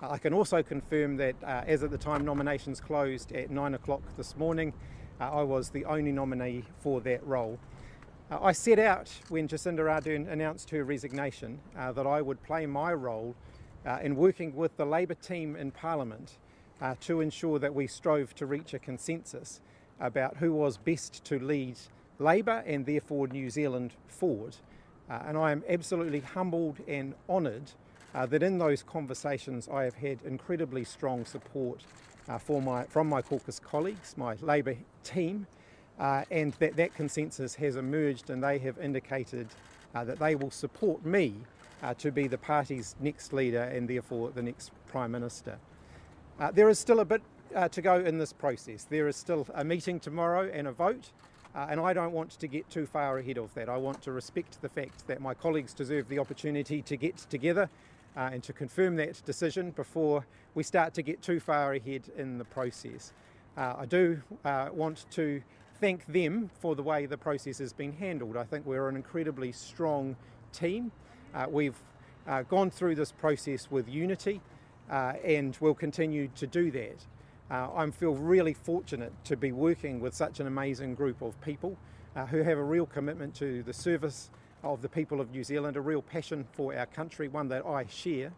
I can also confirm that as at the time nominations closed at 9 o'clock this morning, I was the only nominee for that role. I set out when Jacinda Ardern announced her resignation that I would play my role in working with the Labour team in Parliament to ensure that we strove to reach a consensus about who was best to lead Labour and therefore New Zealand forward. And I am absolutely humbled and honoured that in those conversations I have had incredibly strong support from my caucus colleagues, my Labour team, and that consensus has emerged, and they have indicated that they will support me to be the party's next leader and therefore the next Prime Minister. There is still a bit to go in this process. There is still a meeting tomorrow and a vote, and I don't want to get too far ahead of that. I want to respect the fact that my colleagues deserve the opportunity to get together and to confirm that decision before we start to get too far ahead in the process. I do want to thank them for the way the process has been handled. I think we're an incredibly strong team. We've gone through this process with unity and will continue to do that. I feel really fortunate to be working with such an amazing group of people who have a real commitment to the service of the people of New Zealand, a real passion for our country, one that I share.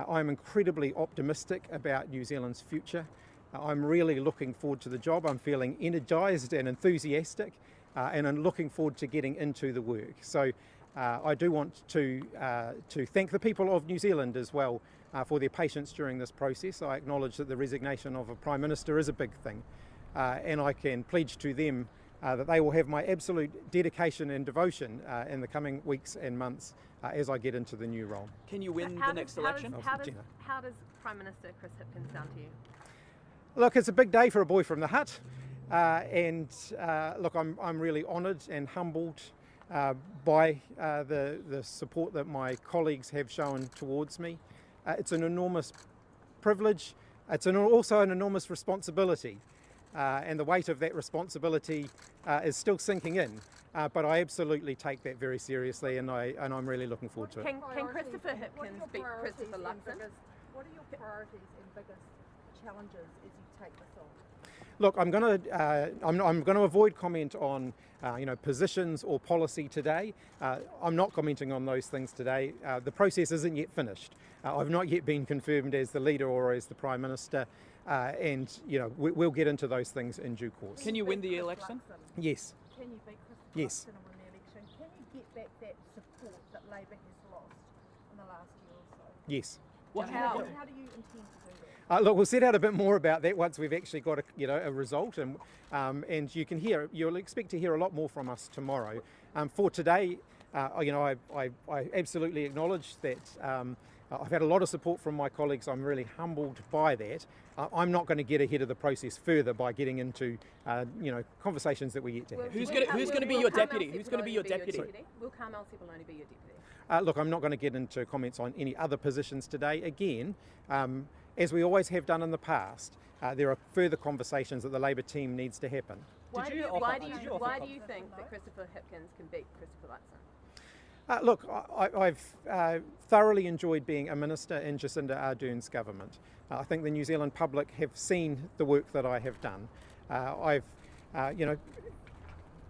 I'm incredibly optimistic about New Zealand's future. I'm really looking forward to the job. I'm feeling energised and enthusiastic, and I'm looking forward to getting into the work. So I do want to thank the people of New Zealand as well for their patience during this process. I acknowledge that the resignation of a Prime Minister is a big thing, and I can pledge to them that they will have my absolute dedication and devotion in the coming weeks and months as I get into the new role. Can you win the next election? How does Prime Minister Chris Hipkins sound to you? Look, it's a big day for a boy from the hut, and look, I'm really honoured and humbled by the support that my colleagues have shown towards me. It's an enormous privilege. It's also an enormous responsibility, and the weight of that responsibility is still sinking in. But I absolutely take that very seriously, and I'm really looking forward to it. Can Christopher Hipkins beat Christopher Luxon? What are your priorities and biggest challenges as you take this on? Look, I'm going to avoid comment on positions or policy today. I'm not commenting on those things today. The process isn't yet finished. I've not yet been confirmed as the leader or as the Prime Minister, and we'll get into those things in due course. Can you win the election? Yes. Can you beat Christopher Yes. Luxon and win the election? Can you get back that support that Labour has lost in the last year or so? Yes. How do you intend to do that? Look, we'll set out a bit more about that once we've actually got a result, and you'll expect to hear a lot more from us tomorrow. For today, I absolutely acknowledge that I've had a lot of support from my colleagues. I'm really humbled by that. I'm not going to get ahead of the process further by getting into conversations that we yet to have. Who's going to be your deputy? Who's going to be your deputy? Will Carmel Sepuloni be your deputy? Look, I'm not going to get into comments on any other positions today. Again, as we always have done in the past, there are further conversations that the Labour team needs to happen. Why do you think that Christopher Hipkins can beat Christopher Luxon? Look, I've thoroughly enjoyed being a minister in Jacinda Ardern's government. I think the New Zealand public have seen the work that I have done. I've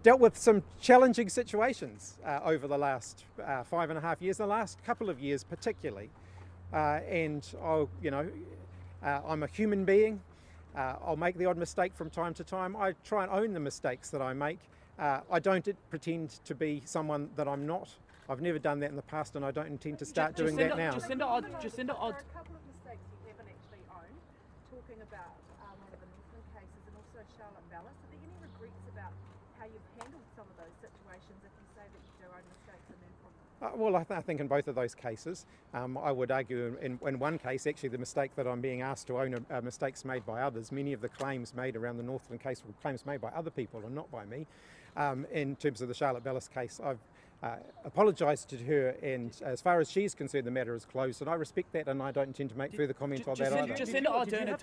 dealt with some challenging situations over the last 5.5 years, the last couple of years particularly. And I'm a human being. I'll make the odd mistake from time to time. I try and own the mistakes that I make. I don't pretend to be someone that I'm not. I've never done that in the past, and I don't intend to start doing that now. Jacinda There are a couple of mistakes you haven't actually owned, talking about one of the Northland cases and also Charlotte Bellis. Are there any regrets about how you've handled some of those situations if you say that you do own mistakes and learn from them? Well, I think in both of those cases, I would argue in one case, actually the mistake that I'm being asked to own are mistakes made by others. Many of the claims made around the Northland case were claims made by other people and not by me. In terms of the Charlotte Bellis case, I've apologised to her, and as far as she's concerned, the matter is closed, and I respect that, and I don't intend to make further comment on that either. Jacinda Ardern had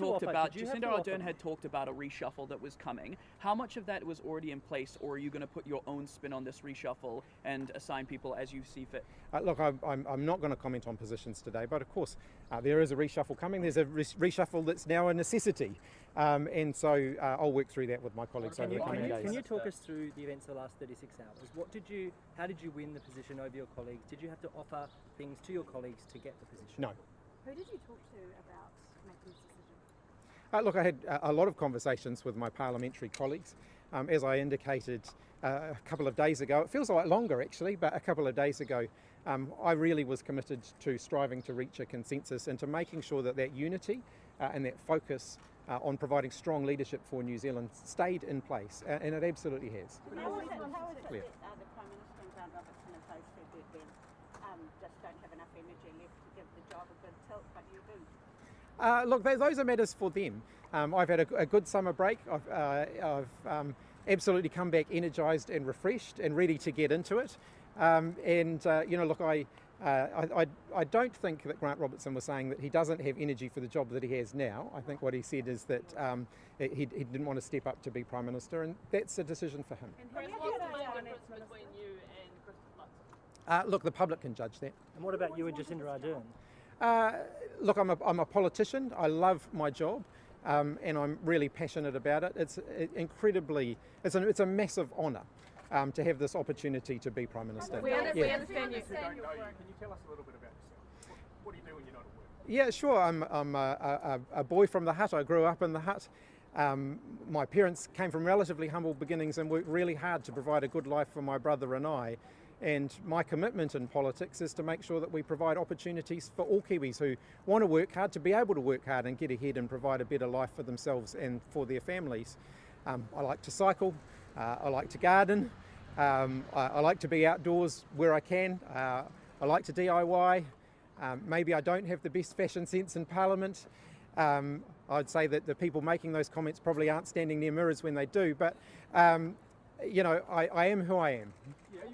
talked about a reshuffle that was coming. How much of that was already in place, or are you going to put your own spin on this reshuffle and assign people as you see fit? Look, I'm not going to comment on positions today, but of course there is a reshuffle coming. There's a reshuffle that's now a necessity, and so I'll work through that with my colleagues over the coming days. Can you talk us through the events of the last 36 hours? How did you win the position over your colleagues? Did you have to offer things to your colleagues to get the position? No. Who did you talk to about making this decision? Look, I had a lot of conversations with my parliamentary colleagues. As I indicated a couple of days ago, it feels a lot longer actually, but a couple of days ago, I really was committed to striving to reach a consensus and to making sure that that unity and that focus on providing strong leadership for New Zealand stayed in place, and it absolutely has. How is it that the Prime Minister and Grant Robertson have both said that they just don't have enough energy left to give the job a good tilt, but you do? Look, those are matters for them. I've had a good summer break. I've absolutely come back energised and refreshed and ready to get into it. Look, I don't think that Grant Robertson was saying that he doesn't have energy for the job that he has now. I think what he said is that he didn't want to step up to be Prime Minister, and that's a decision for him. And what's the main difference between you and Christopher Luxon? Look, the public can judge that. And what about you and Jacinda Ardern? Look, I'm a politician. I love my job, and I'm really passionate about it. It's a massive honour to have this opportunity to be Prime Minister. We understand you. Can you tell us a little bit about yourself? What do you do when you're not at work? Yeah, sure. I'm a boy from the hut. I grew up in the hut. My parents came from relatively humble beginnings and worked really hard to provide a good life for my brother and I. And my commitment in politics is to make sure that we provide opportunities for all Kiwis who want to work hard to be able to work hard and get ahead and provide a better life for themselves and for their families. I like to cycle, I like to garden, I like to be outdoors where I can, I like to DIY. Maybe I don't have the best fashion sense in Parliament. I'd say that the people making those comments probably aren't standing near mirrors when they do, but I am who I am.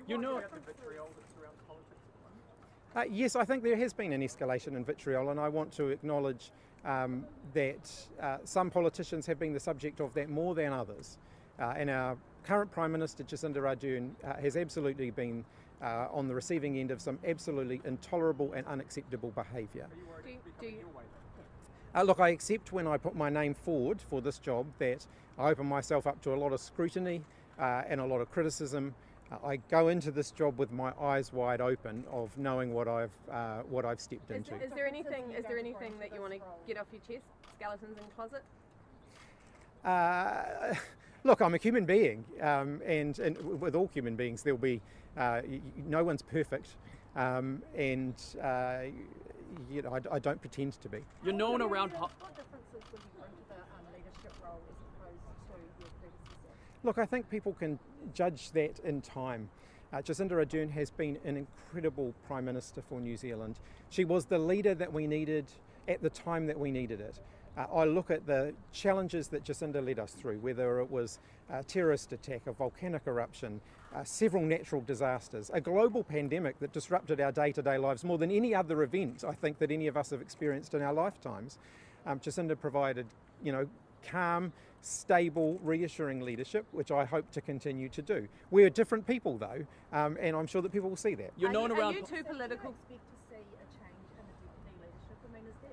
You know about the vitriol that surrounds politics at the moment? Yes, I think there has been an escalation in vitriol, and I want to acknowledge that some politicians have been the subject of that more than others. And our current Prime Minister, Jacinda Ardern, has absolutely been on the receiving end of some absolutely intolerable and unacceptable behaviour. Look, I accept when I put my name forward for this job that I open myself up to a lot of scrutiny and a lot of criticism. I go into this job with my eyes wide open of knowing what I've stepped into. Is there anything that you want to get off your chest? Skeletons in the closet? Look, I'm a human being, and with all human beings, there'll be no one's perfect, I don't pretend to be. You're known around. What differences will you bring to the leadership role as opposed to your predecessor? Look, I think people can judge that in time. Jacinda Ardern has been an incredible Prime Minister for New Zealand. She was the leader that we needed at the time that we needed it. I look at the challenges that Jacinda led us through, whether it was a terrorist attack, a volcanic eruption, several natural disasters, a global pandemic that disrupted our day-to-day lives more than any other event I think that any of us have experienced in our lifetimes. Jacinda provided, calm, stable, reassuring leadership, which I hope to continue to do. We're different people though, and I'm sure that people will see that. You're known around. Are you too political? Do you expect to see a change in the deputy leadership? I mean, is that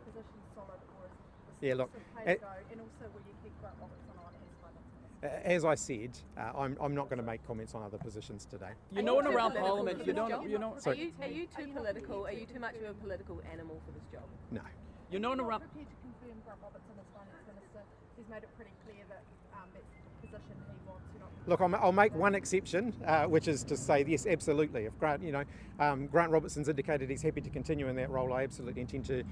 position solid, or is Yeah, look, place go? And also, will you keep Grant Robertson on as Prime Minister? as I said, I'm not going to make comments on other positions today. You're known around political Parliament. for You're this known. job? You know. Are you too political? Are you too much of a political animal for this job? No. You're known around. Prepared to confirm Grant Robertson as Finance Minister. He's made it pretty clear that that's the position he wants. You're not. Look, I'll make one exception, which is to say, yes, absolutely. If Grant Robertson's indicated he's happy to continue in that role, I absolutely intend to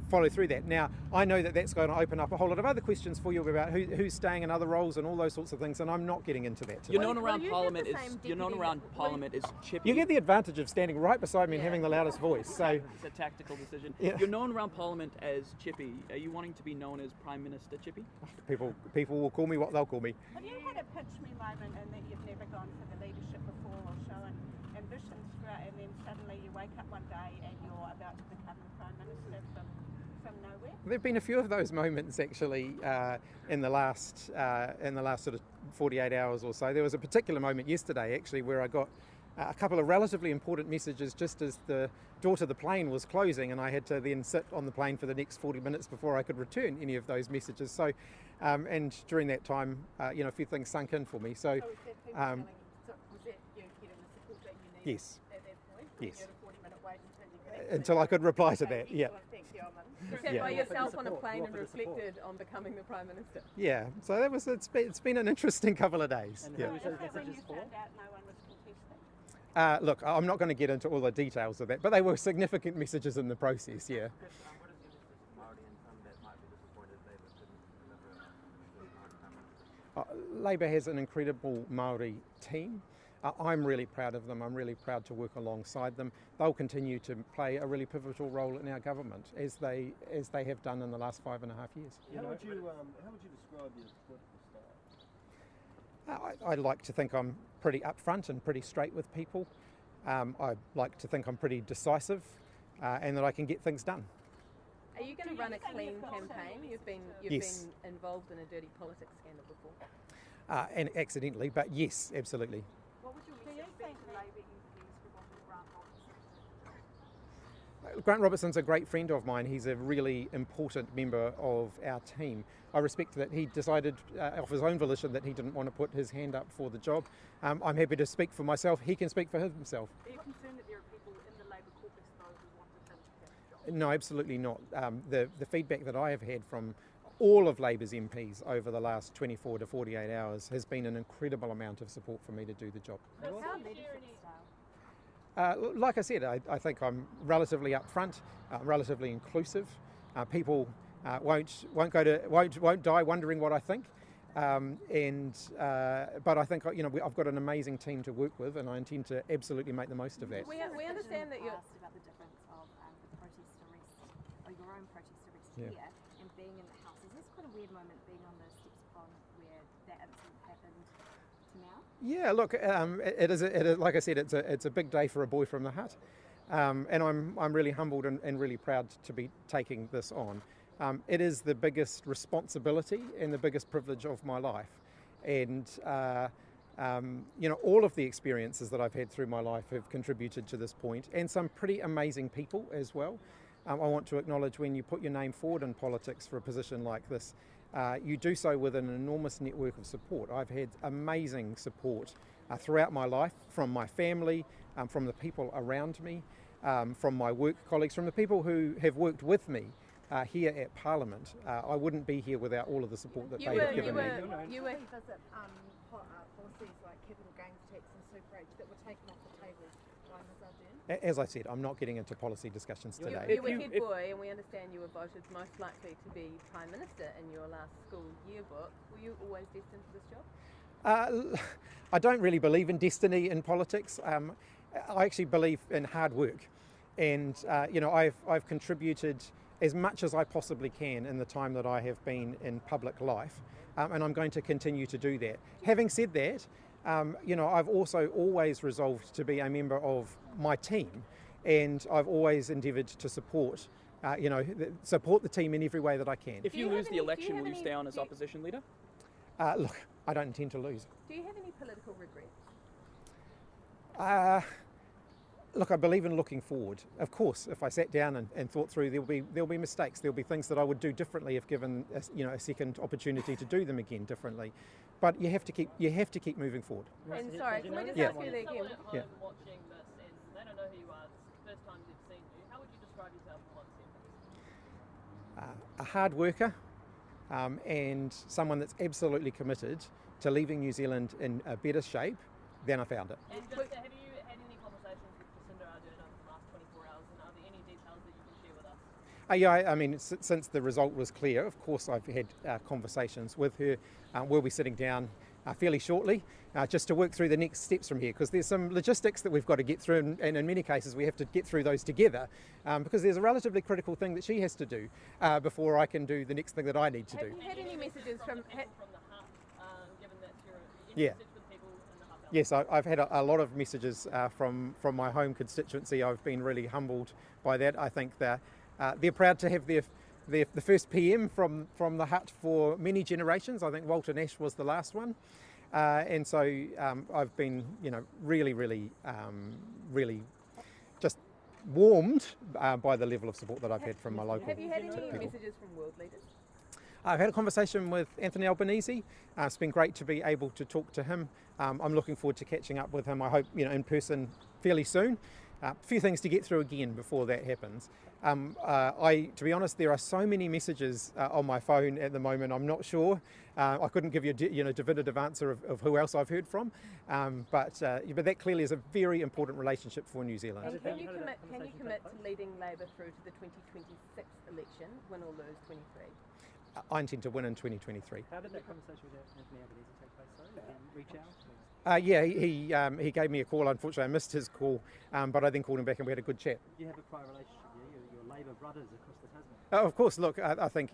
follow through that. Now, I know that that's going to open up a whole lot of other questions for you about who's staying in other roles and all those sorts of things, and I'm not getting into that today. You're known around you Parliament have the is. same You're known deputy around that- Parliament is chippy. You get the advantage of standing right beside me and Yeah. having the loudest voice. So It's a tactical decision. Yeah. You're known around Parliament as Chippy. Are you wanting to be known as Prime Minister Chippy? people will call me what they'll call me. Have you had a pitch me moment in that you've never gone for the leadership before or shown positions throughout, and then suddenly you wake up one day and you're about to become the Prime Minister from nowhere? There have been a few of those moments actually in the last sort of 48 hours or so. There was a particular moment yesterday actually where I got a couple of relatively important messages just as the door to the plane was closing, and I had to then sit on the plane for the next 40 minutes before I could return any of those messages. So, and during that time, a few things sunk in for me. So, was that you getting the support that you needed yes, at that point? yes. You had a 40-minute wait until you Until I could reply to that. Yeah. Thank you, Alan. You Yeah. sat by yourself on a Support. plane You and offered the support. reflected on becoming the Prime Minister. Yeah. So it's been an interesting couple of days. And Yeah. who was Is those that when you messages for? found out no one was contesting? Look, I'm not going to get into all the details of that, but they were significant messages in the process. Yeah. What is your message to Māori and some that might be disappointed Labour couldn't deliver a Māori Prime Minister? Labour has an incredible Māori team. I'm really proud of them. I'm really proud to work alongside them. They'll continue to play a really pivotal role in our government as they have done in the last 5.5 years. How would you describe your political style? I like to think I'm pretty upfront and pretty straight with people. I like to think I'm pretty decisive and that I can get things done. Are you going to run a clean campaign? You've been Yes. involved in a dirty politics scandal before. And accidentally, but yes, absolutely. What would your message be to Labour MPs who wanted Grant Robertson? Grant Robertson's a great friend of mine. He's a really important member of our team. I respect that he decided of his own volition that he didn't want to put his hand up for the job. I'm happy to speak for myself. He can speak for himself. Are you concerned that there are people in the Labour caucus though who wanted him to have the job? No, absolutely not. The feedback that I have had from all of Labour's MPs over the last 24 to 48 hours has been an incredible amount of support for me to do the job. How leadership style? Like I said, I think I'm relatively upfront, relatively inclusive. People won't die wondering what I think, but I think I've got an amazing team to work with, and I intend to absolutely make the most of that. We understand that you're. Asked about the difference of the protest arrest, or your own protest arrest Yeah. here, and being in the House. Is this quite a weird moment being on the steps of Parliament where that incident happened to now? Yeah, look, it is like I said, it's a big day for a boy from the hut, and I'm really humbled and really proud to be taking this on. It is the biggest responsibility and the biggest privilege of my life, and all of the experiences that I've had through my life have contributed to this point, and some pretty amazing people as well. I want to acknowledge when you put your name forward in politics for a position like this, you do so with an enormous network of support. I've had amazing support throughout my life from my family, from the people around me, from my work colleagues, from the people who have worked with me here at Parliament. I wouldn't be here without all of the support that they have given me. You were Revisit policies like capital gains tax and superage that were taken off the table by Ms Ardern? As I said, I'm not getting into policy discussions You today. were head boy, and we understand you were voted most likely to be Prime Minister in your last school yearbook. Were you always destined for this job? I don't really believe in destiny in politics. I actually believe in hard work, and I've contributed as much as I possibly can in the time that I have been in public life, and I'm going to continue to do that. Having said that, I've also always resolved to be a member of my team, and I've always endeavoured to support the team in every way that I can. If you lose the election, will you stay on as opposition leader? Look, I don't intend to lose. Do you have any political regrets? Look, I believe in looking forward. Of course, if I sat down and thought through, there'll be mistakes. There'll be things that I would do differently if given a second opportunity to do them again differently. But you have to keep moving forward. And sorry, can we just Yeah. ask you that again? Someone at home watching this and they don't know who you are, it's the first time they've seen you, how would you describe yourself in one sentence? A hard worker, and someone that's absolutely committed to leaving New Zealand in a better shape than I found it. And just, have you had any conversations with Jacinda Ardern over the last 24 hours, and are there any details that you can share with us? Yeah, I mean, since the result was clear, of course I've had conversations with her. We'll be sitting down fairly shortly just to work through the next steps from here, because there's some logistics that we've got to get through, and in many cases we have to get through those together, because there's a relatively critical thing that she has to do before I can do the next thing that I need to do. Have you had any messages from? the hut, given that you're in Yeah. message with people in the hut Yes, I've had a lot of messages from my home constituency. I've been really humbled by that. I think that they're proud to have the first PM from the hut for many generations. I think Walter Nash was the last one. And so I've been, really just warmed by the level of support that I've had from my local. Have you had any people. messages from world leaders? I've had a conversation with Anthony Albanese. It's been great to be able to talk to him. I'm looking forward to catching up with him, I hope, in person fairly soon. A few things to get through again before that happens. To be honest, there are so many messages on my phone at the moment. I'm not sure. I couldn't give you a definitive answer of who else I've heard from. But that clearly is a very important relationship for New Zealand. And can you commit to leading Labour through to the 2026 election, win or lose 23? I intend to win in 2023. How did that conversation with Anthony Albanese take place though? Did he reach out? He gave me a call. Unfortunately, I missed his call, but I then called him back and we had a good chat. You have a prior relationship, you're Labour brothers across the Tasman. Of course, look, I think,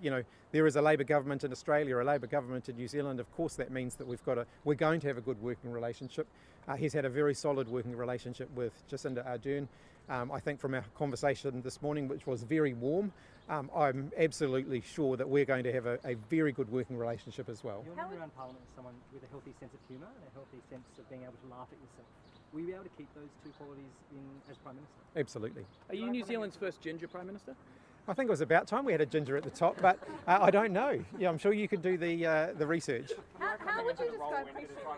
there is a Labour government in Australia, a Labour government in New Zealand. Of course, that means that we're going to have a good working relationship. He's had a very solid working relationship with Jacinda Ardern. I think from our conversation this morning, which was very warm, I'm absolutely sure that we're going to have a very good working relationship as well. You're known around Parliament as someone with a healthy sense of humour and a healthy sense of being able to laugh at yourself. Will you be able to keep those two qualities as Prime Minister? Absolutely. Are you New Zealand's first ginger Prime Minister? I think it was about time we had a ginger at the top, but I don't know. Yeah, I'm sure you could do the research. How would you describe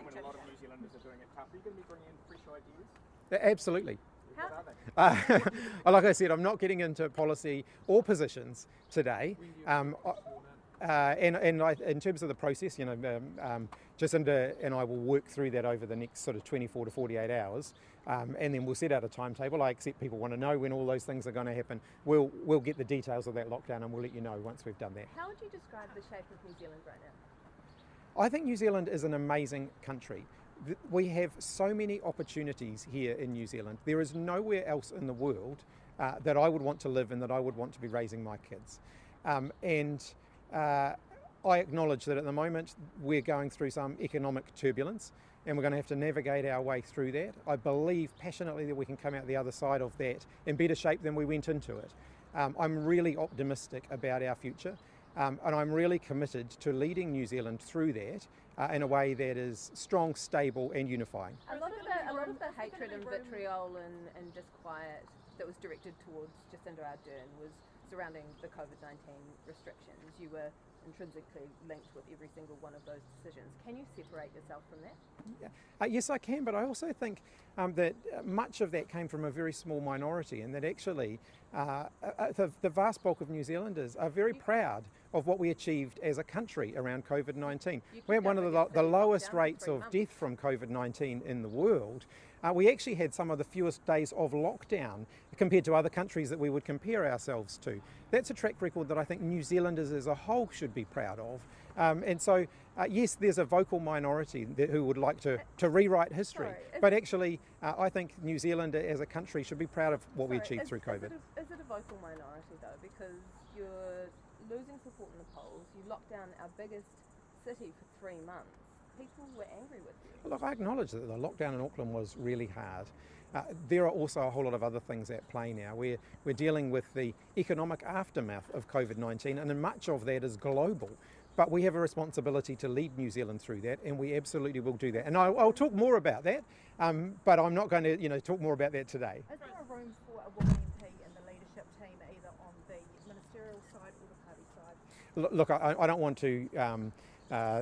when a lot of New Zealanders are doing it tough? Are you going to be bringing in fresh ideas? Absolutely. What are they? Like I said, I'm not getting into policy or positions today. In terms of the process, Jacinda and I will work through that over the next sort of 24 to 48 hours, and then we'll set out a timetable. I accept people want to know when all those things are going to happen. We'll get the details of that lockdown and we'll let you know once we've done that. How would you describe the shape of New Zealand right now? I think New Zealand is an amazing country. We have so many opportunities here in New Zealand. There is nowhere else in the world that I would want to live and that I would want to be raising my kids. I acknowledge that at the moment we're going through some economic turbulence and we're going to have to navigate our way through that. I believe passionately that we can come out the other side of that in better shape than we went into it. I'm really optimistic about our future. And I'm really committed to leading New Zealand through that in a way that is strong, stable and unifying. A lot of the hatred and vitriol and disquiet that was directed towards Jacinda Ardern was surrounding the COVID-19 restrictions. You were intrinsically linked with every single one of those decisions. Can you separate yourself from that? Yes, I can, but I also think that much of that came from a very small minority, and that actually the vast bulk of New Zealanders are very proud of what we achieved as a country around COVID-19. We had one of the lowest rates of death from COVID-19 in the world. We actually had some of the fewest days of lockdown compared to other countries that we would compare ourselves to. That's a track record that I think New Zealanders as a whole should be proud of. And so, yes, there's a vocal minority who would like to rewrite history. But actually, I think New Zealand as a country should be proud of what we achieved through COVID. Is it a vocal minority, though? Because you're losing support in the polls. You locked down our biggest city for 3 months. People were angry with you. Look, I acknowledge that the lockdown in Auckland was really hard. There are also a whole lot of other things at play now. We're dealing with the economic aftermath of COVID-19, and much of that is global. But we have a responsibility to lead New Zealand through that, and we absolutely will do that. And I'll talk more about that, but I'm not going to talk more about that today. Is there a room for a woman MP in the leadership team, either on the ministerial side or the party side? Look, I don't want to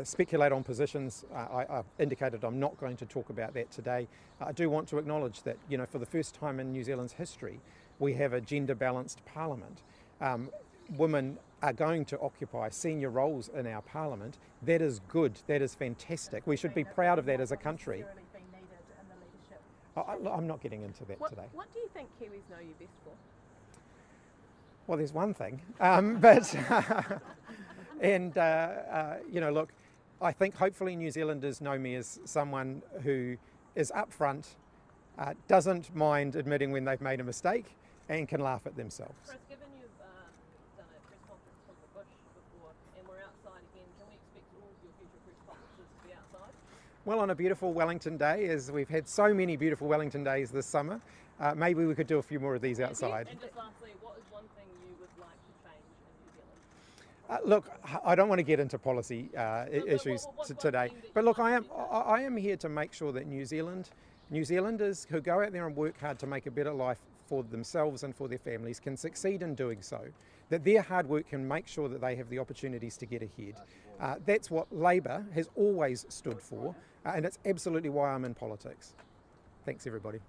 speculate on positions. I've indicated I'm not going to talk about that today. I do want to acknowledge that, for the first time in New Zealand's history, we have a gender-balanced parliament. Women are going to occupy senior roles in our parliament. That is good. That is fantastic. We should be proud of that as a country. I'm not getting into that today. What do you think Kiwis know you best for? Well, there's one thing, look, I think hopefully New Zealanders know me as someone who is upfront, doesn't mind admitting when they've made a mistake, and can laugh at themselves. Chris, given you've done a press conference from the bush before and we're outside again, can we expect all of your future press conferences to be outside? Well, on a beautiful Wellington day, as we've had so many beautiful Wellington days this summer, maybe we could do a few more of these outside. And just lastly, what is one thing you would like to change in New Zealand? Look, I don't want to get into policy issues today, but look, I am here to make sure that New Zealanders who go out there and work hard to make a better life for themselves and for their families can succeed in doing so, that their hard work can make sure that they have the opportunities to get ahead. That's what Labour has always stood for, and it's absolutely why I'm in politics. Thanks, everybody.